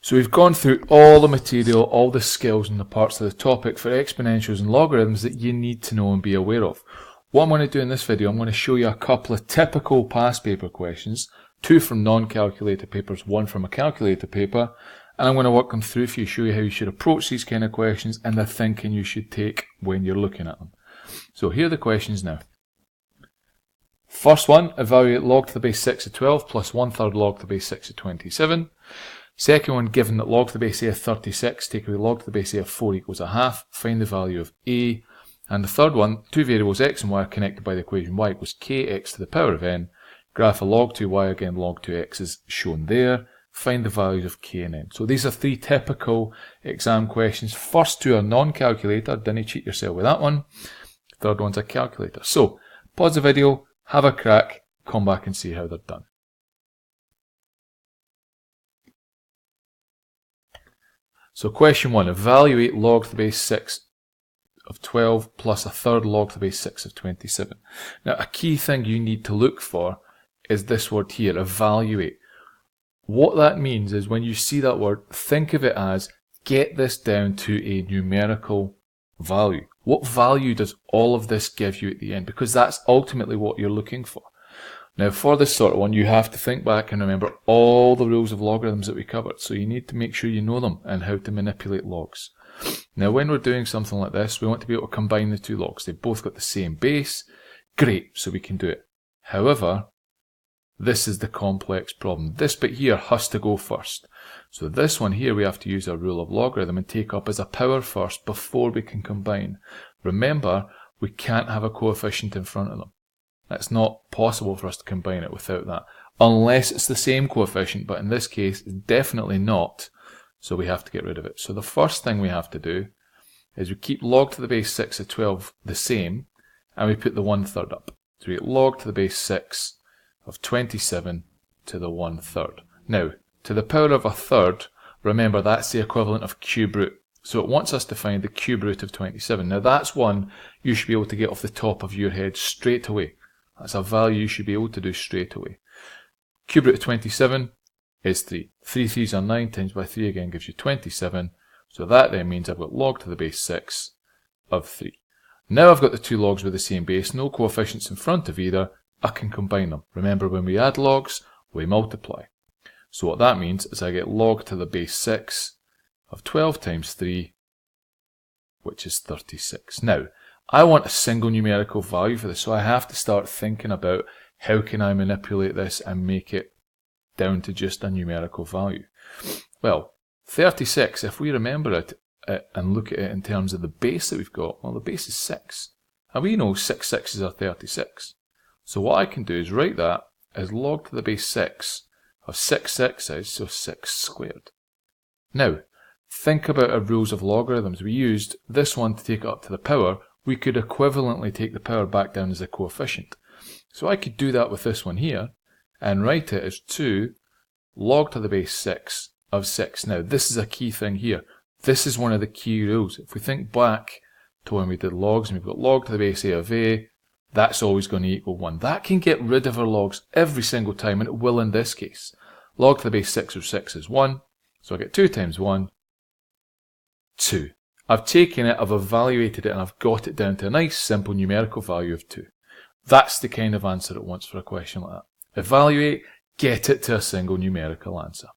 So we've gone through all the material, all the skills and the parts of the topic for exponentials and logarithms that you need to know and be aware of. What I'm going to do in this video, I'm going to show you a couple of typical past paper questions, 2 from non-calculator papers, 1 from a calculator paper, and I'm going to work them through for you, show you how you should approach these kind of questions and the thinking you should take when you're looking at them. So here are the questions now. First one, evaluate log to the base 6 of 12 plus 1/3 log to the base 6 of 27. Second one, given that log to the base a of 36, take away log to the base a of 4 equals a half, find the value of a. And the third one, two variables x and y are connected by the equation y equals kx to the power of n. Graph of log 2y, again log 2x is shown there. Find the values of k and n. So these are 3 typical exam questions. First 2 are non-calculator, didn't cheat yourself with that one. Third one's a calculator. So pause the video, have a crack, come back and see how they're done. So question 1, evaluate log to the base 6 of 12 plus 1/3 log to the base 6 of 27. Now a key thing you need to look for is this word here, evaluate. What that means is when you see that word, think of it as get this down to a numerical value. What value does all of this give you at the end? Because that's ultimately what you're looking for. Now for this sort of one, you have to think back and remember all the rules of logarithms that we covered. So you need to make sure you know them and how to manipulate logs. Now when we're doing something like this, we want to be able to combine the 2 logs. They've both got the same base. Great, so we can do it. However, this is the complex problem. This bit here has to go first. So this one here we have to use our rule of logarithm and take up as a power first before we can combine. Remember, we can't have a coefficient in front of them. It's not possible for us to combine it without that. Unless it's the same coefficient, but in this case, it's definitely not. So we have to get rid of it. So the first thing we have to do is we keep log to the base 6 of 12 the same, and we put the 1/3 up. So we get log to the base 6 of 27 to the 1/3. Now, to the power of 1/3, remember that's the equivalent of cube root. So it wants us to find the cube root of 27. Now that's one you should be able to get off the top of your head straight away. That's a value you should be able to do straight away. Cube root of 27 is 3. 3 3s are 9 times by 3 again gives you 27. So that then means I've got log to the base 6 of 3. Now I've got the 2 logs with the same base, no coefficients in front of either. I can combine them. Remember, when we add logs, we multiply. So what that means is I get log to the base 6 of 12 times 3, which is 36. Now, I want a single numerical value for this, so I have to start thinking about how can I manipulate this and make it down to just a numerical value. Well, 36, if we remember it and look at it in terms of the base that we've got, well, the base is 6. And we know 6 6s are 36. So what I can do is write that as log to the base 6 of 6 6s, so 6 squared. Now, think about our rules of logarithms. We used this one to take it up to the power. We could equivalently take the power back down as a coefficient. So I could do that with this one here and write it as 2 log to the base 6 of 6. Now, this is a key thing here. This is one of the key rules. If we think back to when we did logs and we've got log to the base a of a, that's always going to equal 1. That can get rid of our logs every single time, and it will in this case. Log to the base 6 of 6 is 1, so I get 2 times 1, 2. I've taken it, I've evaluated it, and I've got it down to a nice simple numerical value of 2. That's the kind of answer it wants for a question like that. Evaluate, get it to a single numerical answer.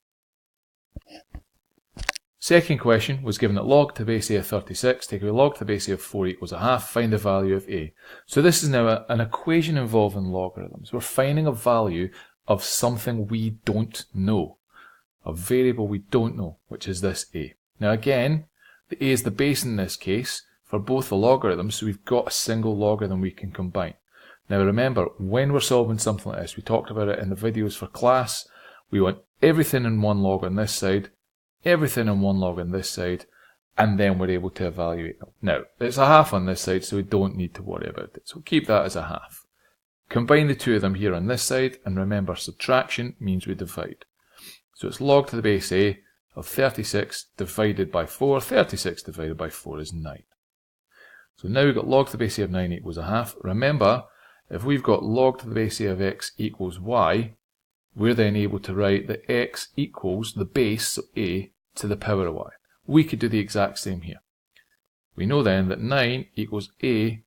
Second question was given that log to the base a of 36, take away log to the base a of 4 equals a half, find the value of a. So this is now an equation involving logarithms. We're finding a value of something we don't know, a variable we don't know, which is this a. Now again, the a is the base in this case for both the logarithms, so we've got a single logarithm we can combine. Now remember, when we're solving something like this, we talked about it in the videos for class, we want everything in one log on this side, everything in one log on this side, and then we're able to evaluate them. Now, it's a half on this side, so we don't need to worry about it. So keep that as a half. Combine the 2 of them here on this side, and remember, subtraction means we divide. So it's log to the base a of 36 divided by 4. 36 divided by 4 is 9. So now we've got log to the base a of 9 equals a half. Remember, if we've got log to the base a of x equals y, we're then able to write that x equals the base, so a, to the power of y. We could do the exact same here. We know then that 9 equals a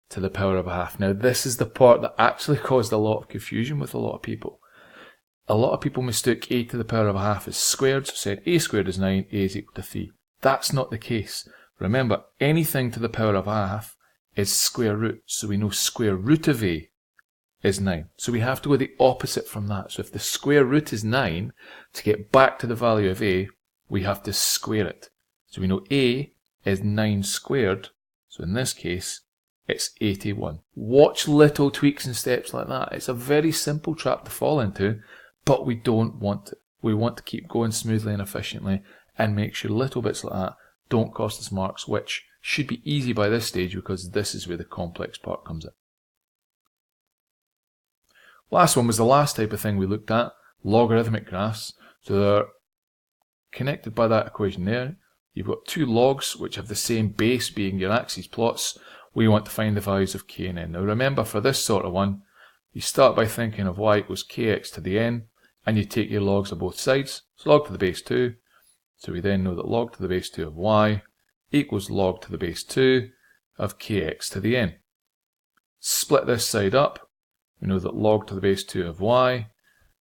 to the power of a half. Now this is the part that actually caused a lot of confusion with a lot of people. A lot of people mistook a to the power of a half as squared, so said a squared is 9, a is equal to 3. That's not the case. Remember, anything to the power of a half is square root, so we know square root of a is 9. So we have to go the opposite from that. So if the square root is 9, to get back to the value of a, we have to square it. So we know a is 9 squared, so in this case, it's 81. Watch little tweaks and steps like that. It's a very simple trap to fall into, but we don't want it. We want to keep going smoothly and efficiently and make sure little bits like that don't cost us marks, which should be easy by this stage because this is where the complex part comes in. Last one was the last type of thing we looked at, logarithmic graphs. So they're connected by that equation there. You've got two logs which have the same base being your axes plots. We want to find the values of k and n. Now remember, for this sort of one, you start by thinking of y equals kx to the n, and you take your logs of both sides. So log to the base 2. So we then know that log to the base 2 of y equals log to the base 2 of kx to the n. Split this side up. We know that log to the base 2 of y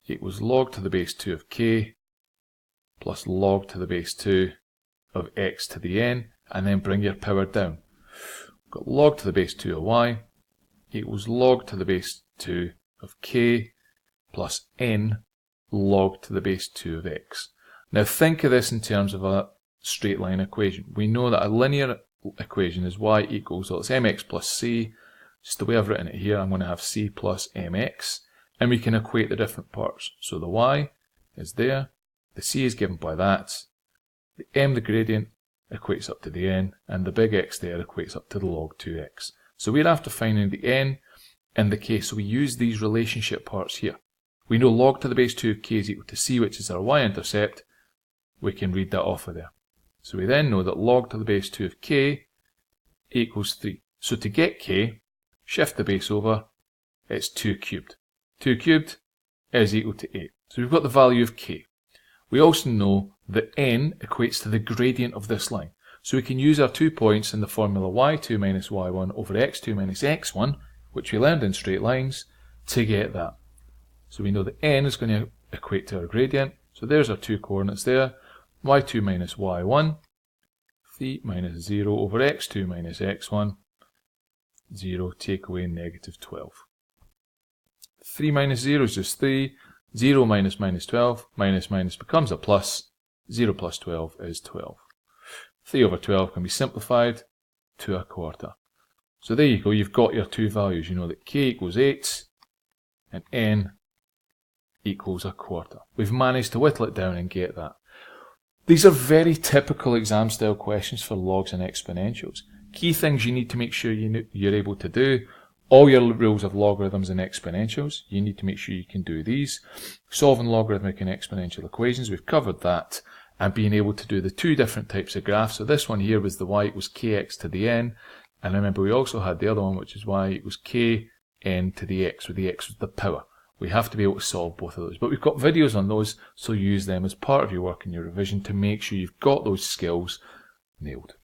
equals log to the base 2 of k plus log to the base 2 of x to the n, and then bring your power down. We've got log to the base 2 of y equals log to the base 2 of k plus n log to the base 2 of x. Now think of this in terms of a straight line equation. We know that a linear equation is y equals, well, it's mx plus c. Just the way I've written it here, I'm going to have c plus mx, and we can equate the different parts. So the y is there, the c is given by that, the m, the gradient, equates up to the n, and the big X there equates up to the log 2x. So we're after finding the n and the k, so we use these relationship parts here. We know log to the base 2 of k is equal to c, which is our y-intercept. We can read that off of there. So we then know that log to the base 2 of k equals 3. So to get k, shift the base over, it's 2 cubed. 2 cubed is equal to 8. So we've got the value of k. We also know that n equates to the gradient of this line. So we can use our 2 points in the formula y2 minus y1 over x2 minus x1, which we learned in straight lines, to get that. So we know that n is going to equate to our gradient. So there's our 2 coordinates there. y2 minus y1, 3 minus 0 over x2 minus x1, 0, take away negative 12. 3 minus 0 is just 3, 0 minus minus 12, minus minus becomes a plus, 0 plus 12 is 12. 3 over 12 can be simplified to a quarter. So there you go, you've got your two values. You know that k equals 8 and n equals a quarter. We've managed to whittle it down and get that. These are very typical exam style questions for logs and exponentials. Key things you need to make sure you're able to do. All your rules of logarithms and exponentials, you need to make sure you can do these. Solving logarithmic and exponential equations, we've covered that. And being able to do the two different types of graphs. So this one here was the y equals kx to the n. And remember we also had the other one, which is y equals k n to the x, where the x was the power. We have to be able to solve both of those. But we've got videos on those, so use them as part of your work and your revision to make sure you've got those skills nailed.